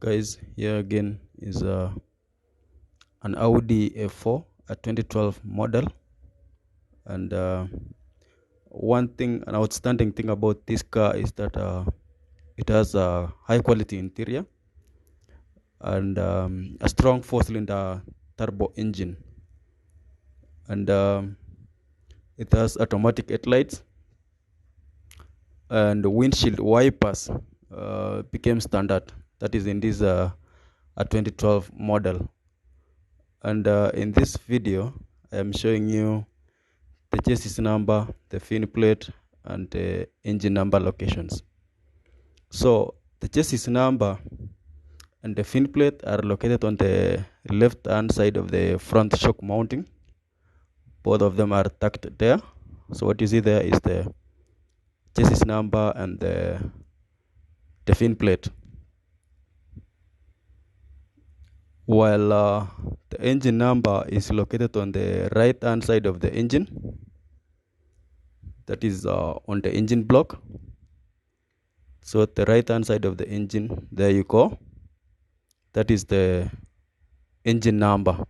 Guys, here again is an Audi A4, a 2012 model. And an outstanding thing about this car is that it has a high quality interior and a strong 4-cylinder turbo engine. And it has automatic headlights, and windshield wipers became standard. That is in this a 2012 model. And in this video, I am showing you the chassis number, the fin plate, and the engine number locations. So the chassis number and the fin plate are located on the left hand side of the front shock mounting. Both of them are tucked there. So what you see there is the chassis number and the fin plate. While the engine number is located on the right hand side of the engine, that is on the engine block. So at the right hand side of the engine, there you go, that is the engine number.